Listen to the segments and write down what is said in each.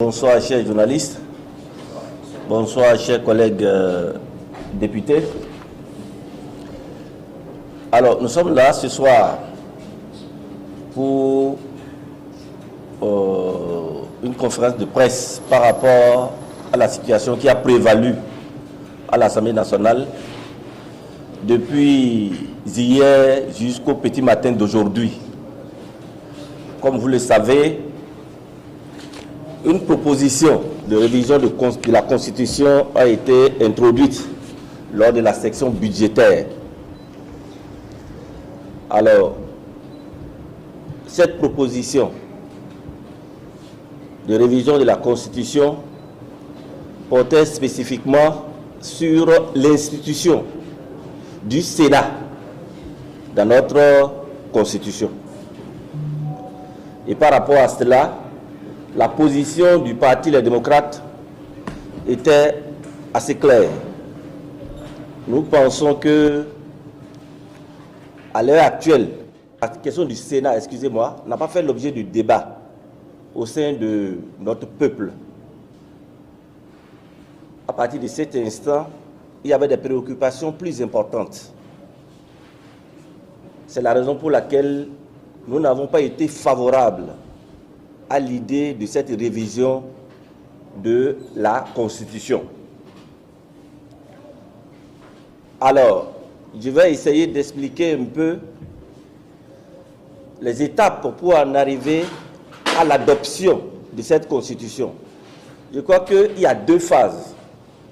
Bonsoir chers journalistes, bonsoir chers collègues députés. Alors nous sommes là ce soir pour une conférence de presse par rapport à la situation qui a prévalu à l'Assemblée nationale depuis hier jusqu'au petit matin d'aujourd'hui. Comme vous le savez, une proposition de révision de la Constitution a été introduite lors de la section budgétaire. Alors, cette proposition de révision de la Constitution portait spécifiquement sur l'institution du Sénat dans notre Constitution. Et par rapport à cela, la position du Parti Les Démocrates était assez claire. Nous pensons que, à l'heure actuelle, la question du Sénat, excusez-moi, n'a pas fait l'objet du débat au sein de notre peuple. À partir de cet instant, il y avait des préoccupations plus importantes. C'est la raison pour laquelle nous n'avons pas été favorables à l'idée de cette révision de la Constitution. Alors, je vais essayer d'expliquer un peu les étapes pour en arriver à l'adoption de cette Constitution. Je crois qu'il y a deux phases.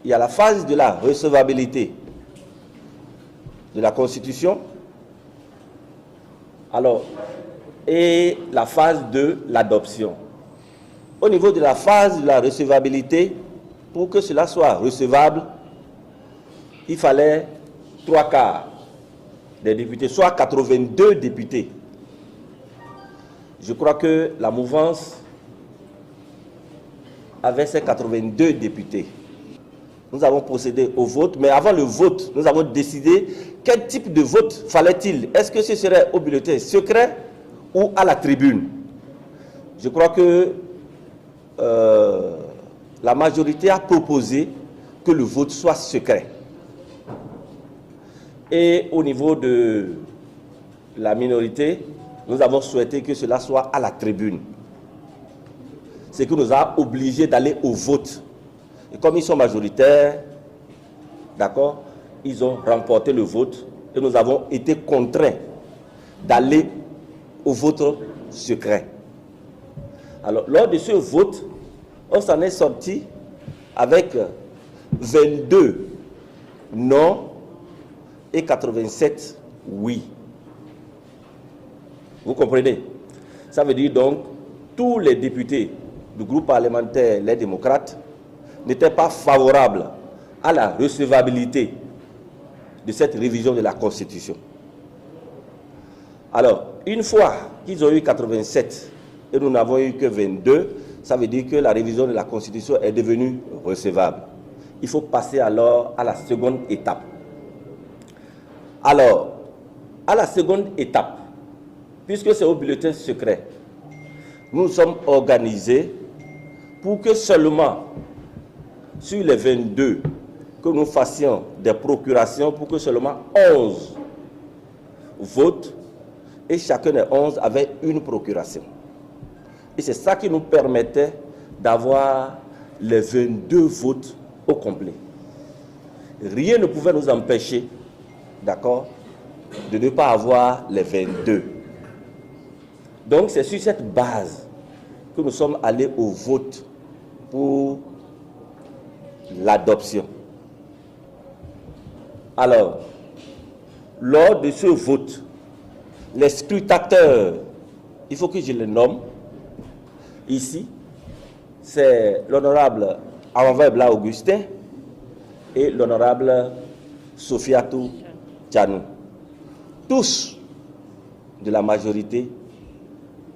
Il y a la phase de la recevabilité de la Constitution, et la phase de l'adoption. Au niveau de la phase de la recevabilité, pour que cela soit recevable, il fallait 3/4 des députés, soit 82 députés. Je crois que la mouvance avait ses 82 députés. Nous avons procédé au vote, mais avant le vote, nous avons décidé quel type de vote fallait-il. Est-ce que ce serait au bulletin secret ou à la tribune? Je crois que la majorité a proposé que le vote soit secret. Et au niveau de la minorité, nous avons souhaité que cela soit à la tribune. Ce qui nous a obligés d'aller au vote. Et comme ils sont majoritaires, d'accord, ils ont remporté le vote et nous avons été contraints d'aller au vote secret. Alors, lors de ce vote, on s'en est sorti avec 22 non et 87 oui. Vous comprenez? Ça veut dire donc tous les députés du groupe parlementaire Les Démocrates n'étaient pas favorables à la recevabilité de cette révision de la Constitution. Alors, une fois qu'ils ont eu 87 et nous n'avons eu que 22, ça veut dire que la révision de la Constitution est devenue recevable. Il faut passer alors à la seconde étape. Alors, à la seconde étape, puisque c'est au bulletin secret, nous sommes organisés pour que seulement sur les 22, que nous fassions des procurations pour que seulement 11 votent et chacun des 11 avait une procuration. Et c'est ça qui nous permettait d'avoir les 22 votes au complet. Rien ne pouvait nous empêcher, d'accord, de ne pas avoir les 22. Donc c'est sur cette base que nous sommes allés au vote pour l'adoption. Alors, lors de ce vote, les scrutateurs, il faut que je les nomme ici, c'est l'honorable Avanvebla Augustin et l'honorable Sofiatou Tchanou, tous de la majorité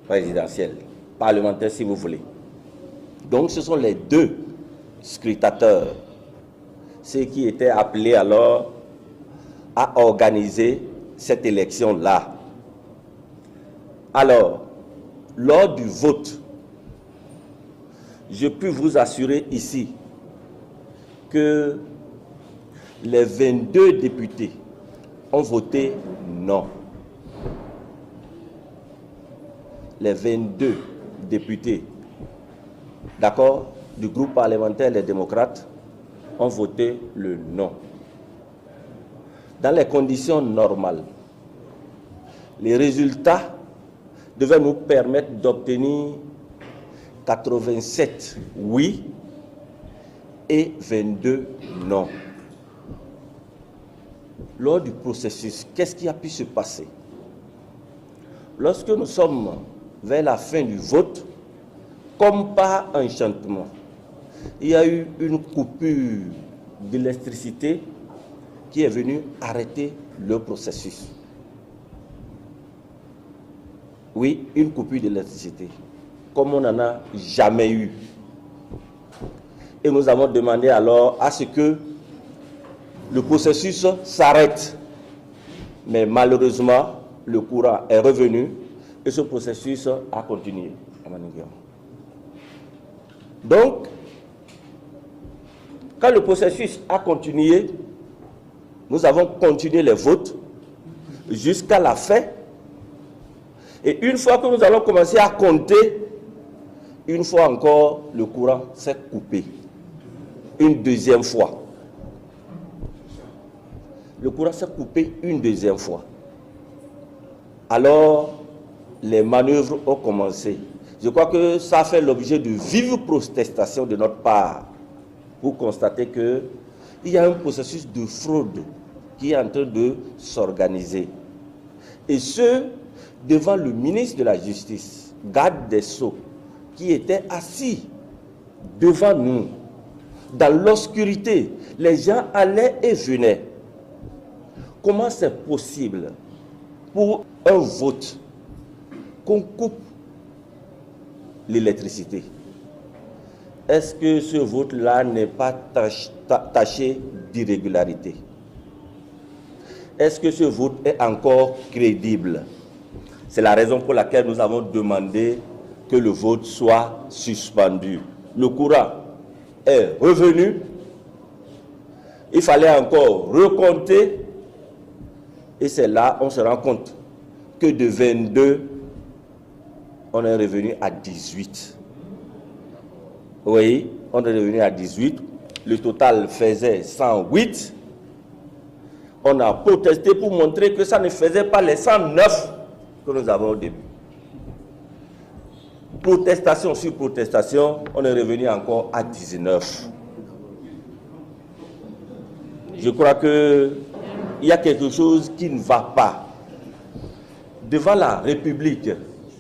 présidentielle, parlementaire si vous voulez. Donc ce sont les deux scrutateurs, ceux qui étaient appelés alors à organiser cette élection-là. Alors, lors du vote, je peux vous assurer ici que les 22 députés ont voté non. Les 22 députés, d'accord, du groupe parlementaire Les Démocrates ont voté le non. Dans les conditions normales, les résultats devaient nous permettre d'obtenir 87 oui et 22 non. Lors du processus, qu'est-ce qui a pu se passer? Lorsque nous sommes vers la fin du vote, comme par enchantement, il y a eu une coupure d'électricité qui est venue arrêter le processus. Oui, une coupure d'électricité, comme on n'en a jamais eu. Et nous avons demandé alors à ce que le processus s'arrête. Mais malheureusement, le courant est revenu et ce processus a continué. Donc, quand le processus a continué, nous avons continué les votes jusqu'à la fin. Et une fois que nous allons commencer à compter, une fois encore, le courant s'est coupé. Une deuxième fois. Le courant s'est coupé une deuxième fois. Alors, les manœuvres ont commencé. Je crois que ça a fait l'objet de vives protestations de notre part pour constater qu'il y a un processus de fraude qui est en train de s'organiser. Et ce, devant le ministre de la Justice, garde des Sceaux, qui était assis devant nous. Dans l'obscurité, les gens allaient et venaient. Comment c'est possible pour un vote qu'on coupe l'électricité? Est-ce que ce vote-là n'est pas taché d'irrégularité? Est-ce que ce vote est encore crédible? C'est la raison pour laquelle nous avons demandé que le vote soit suspendu. Le courant est revenu. Il fallait encore recompter. Et c'est là on se rend compte que de 22, on est revenu à 18. Oui, on est revenu à 18. Le total faisait 108. On a protesté pour montrer que ça ne faisait pas les 109 que nous avons au début. Protestation sur protestation, on est revenu encore à 19. Je crois qu'il y a quelque chose qui ne va pas. Devant la République,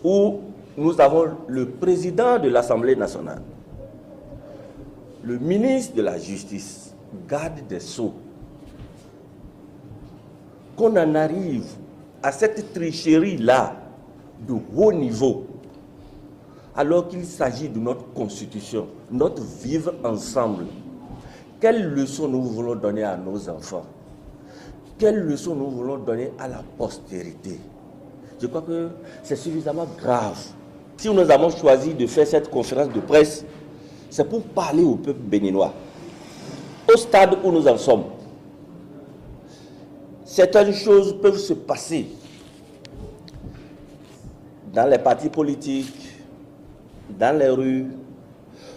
où nous avons le président de l'Assemblée nationale, le ministre de la Justice, garde des Sceaux, qu'on en arrive à cette tricherie-là de haut niveau, alors qu'il s'agit de notre constitution, notre vivre ensemble. Quelle leçon nous voulons donner à nos enfants? Quelle leçon nous voulons donner à la postérité? Je crois que c'est suffisamment grave. Si nous avons choisi de faire cette conférence de presse, c'est pour parler au peuple béninois. Au stade où nous en sommes, certaines choses peuvent se passer dans les partis politiques, dans les rues,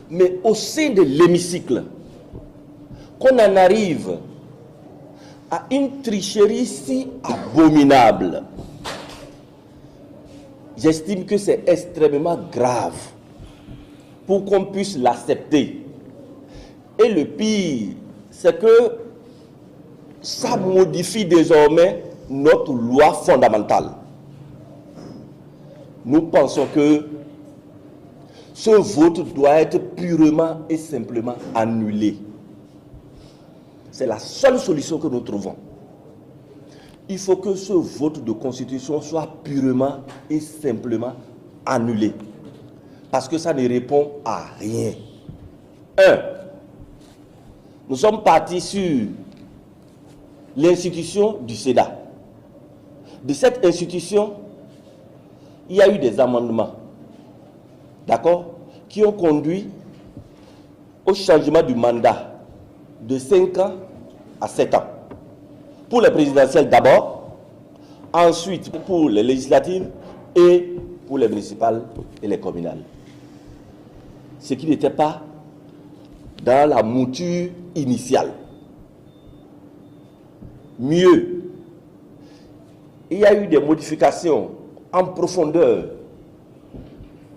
mais au sein de l'hémicycle, qu'on en arrive à une tricherie si abominable. J'estime que c'est extrêmement grave pour qu'on puisse l'accepter. Et le pire, c'est que ça modifie désormais notre loi fondamentale. Nous pensons que ce vote doit être purement et simplement annulé. C'est la seule solution que nous trouvons. Il faut que ce vote de constitution soit purement et simplement annulé. Parce que ça ne répond à rien. Nous sommes partis sur l'institution du Sénat. De cette institution, il y a eu des amendements, d'accord, qui ont conduit au changement du mandat de 5 ans à 7 ans. Pour les présidentielles d'abord, ensuite pour les législatives et pour les municipales et les communales. Ce qui n'était pas dans la mouture initiale. Mieux, il y a eu des modifications en profondeur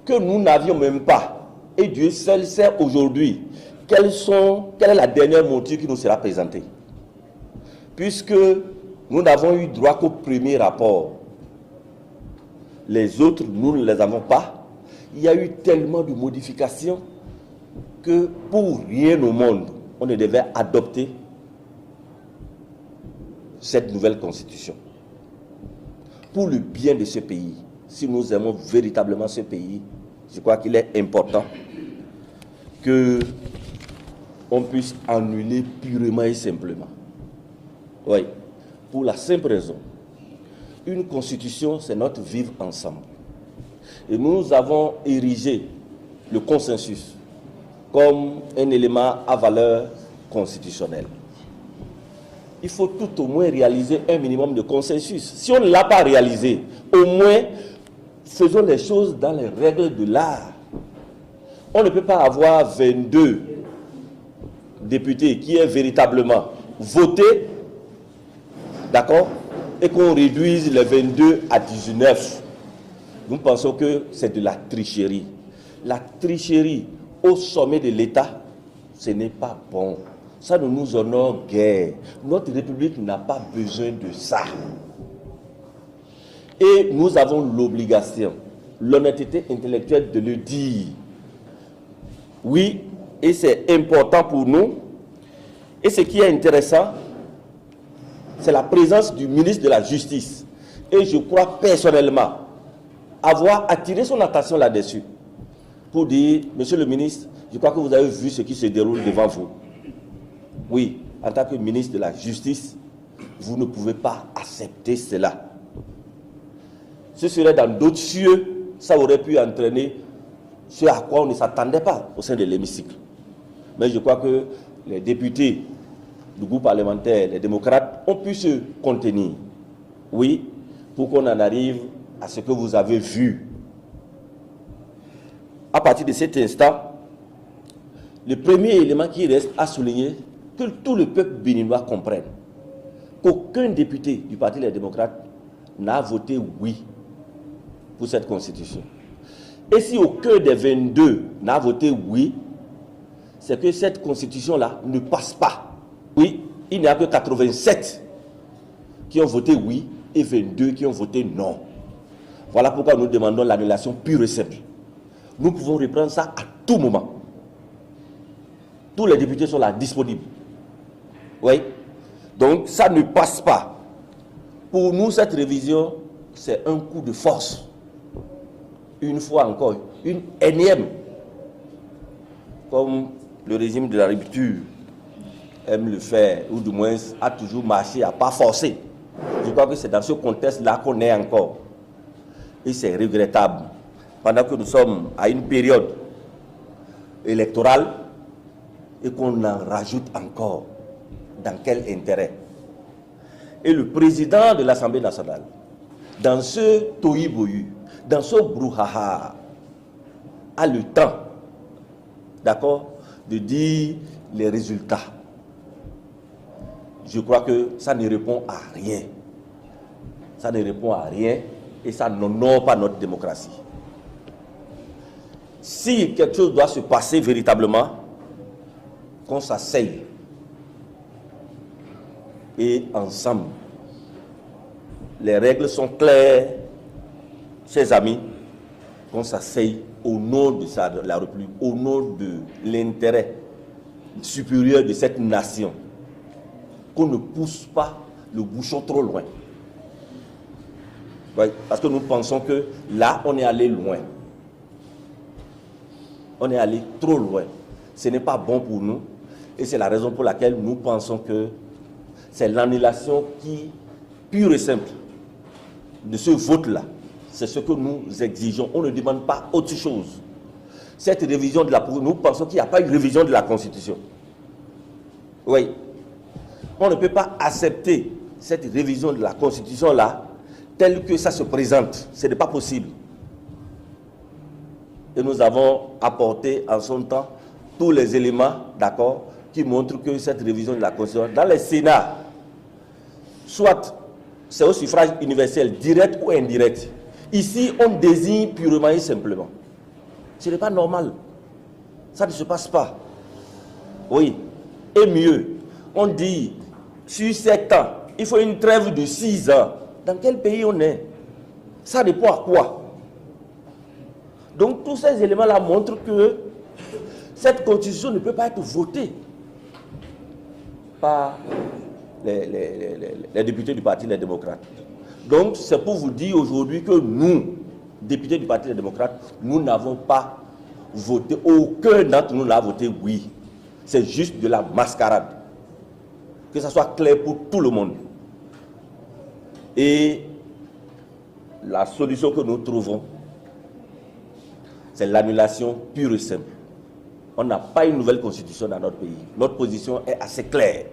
que nous n'avions même pas. Et Dieu seul sait aujourd'hui quelle est la dernière mouture qui nous sera présentée. Puisque nous n'avons eu droit qu'au premier rapport. Les autres, nous ne les avons pas. Il y a eu tellement de modifications que pour rien au monde, on ne devait adopter cette nouvelle constitution. Pour le bien de ce pays, si nous aimons véritablement ce pays, je crois qu'il est important que on puisse annuler purement et simplement. Oui, pour la simple raison. Une constitution, c'est notre vivre ensemble. Et nous avons érigé le consensus comme un élément à valeur constitutionnelle. Il faut tout au moins réaliser un minimum de consensus. Si on ne l'a pas réalisé, au moins faisons les choses dans les règles de l'art. On ne peut pas avoir 22 députés qui aient véritablement voté, d'accord, et qu'on réduise les 22 à 19. Nous pensons que c'est de la tricherie. La tricherie au sommet de l'État, ce n'est pas bon. Ça ne nous honore guère. Notre République n'a pas besoin de ça. Et nous avons l'obligation, l'honnêteté intellectuelle de le dire. Oui, et c'est important pour nous. Et ce qui est intéressant, c'est la présence du ministre de la Justice. Et je crois personnellement avoir attiré son attention là-dessus pour dire, monsieur le ministre, je crois que vous avez vu ce qui se déroule devant vous. Oui, en tant que ministre de la Justice, vous ne pouvez pas accepter cela. Ce serait dans d'autres cieux, ça aurait pu entraîner ce à quoi on ne s'attendait pas au sein de l'hémicycle. Mais je crois que les députés du groupe parlementaire, les démocrates, ont pu se contenir. Oui, pour qu'on en arrive à ce que vous avez vu. À partir de cet instant, le premier élément qui reste à souligner, que tout le peuple béninois comprenne qu'aucun député du Parti des démocrates n'a voté oui pour cette constitution. Et si aucun des 22 n'a voté oui, c'est que cette constitution-là ne passe pas. Oui, il n'y a que 87 qui ont voté oui et 22 qui ont voté non. Voilà pourquoi nous demandons l'annulation pure et simple. Nous pouvons reprendre ça à tout moment. Tous les députés sont là, disponibles. Oui. Donc, ça ne passe pas. Pour nous, cette révision, c'est un coup de force. Une fois encore, une énième. Comme le régime de la rupture aime le faire, ou du moins a toujours marché à pas forcer. Je crois que c'est dans ce contexte-là qu'on est encore. Et c'est regrettable. Pendant que nous sommes à une période électorale et qu'on en rajoute encore, dans quel intérêt? Et le président de l'Assemblée nationale, dans ce tohu-bohu, dans ce brouhaha, a le temps, d'accord, de dire les résultats. Je crois que ça ne répond à rien. Ça ne répond à rien et ça n'honore pas notre démocratie. Si quelque chose doit se passer véritablement, qu'on s'asseye et ensemble, les règles sont claires, chers amis, qu'on s'asseye au nom de la République, au nom de l'intérêt supérieur de cette nation, qu'on ne pousse pas le bouchon trop loin. Ouais, parce que nous pensons que là, on est allé loin. On est allé trop loin. Ce n'est pas bon pour nous. Et c'est la raison pour laquelle nous pensons que c'est l'annulation qui, pure et simple, de ce vote-là. C'est ce que nous exigeons. On ne demande pas autre chose. cette révision de la... Nous pensons qu'il n'y a pas une révision de la Constitution. Oui. On ne peut pas accepter cette révision de la Constitution-là telle que ça se présente. Ce n'est pas possible. Et nous avons apporté en son temps tous les éléments, d'accord, qui montrent que cette révision de la Constitution, dans les Sénats, soit c'est au suffrage universel, direct ou indirect. Ici, on désigne purement et simplement. Ce n'est pas normal. Ça ne se passe pas. Oui. Et mieux, on dit, sur 7 ans, il faut une trêve de 6 ans. Dans quel pays on est? Ça dépend à quoi? Donc, tous ces éléments-là montrent que cette constitution ne peut pas être votée par les députés du Parti des démocrates. Donc, c'est pour vous dire aujourd'hui que nous, députés du Parti des démocrates, nous n'avons pas voté, aucun d'entre nous n'a voté oui. C'est juste de la mascarade. Que ça soit clair pour tout le monde. Et la solution que nous trouvons, c'est l'annulation pure et simple. On n'a pas une nouvelle constitution dans notre pays. Notre position est assez claire.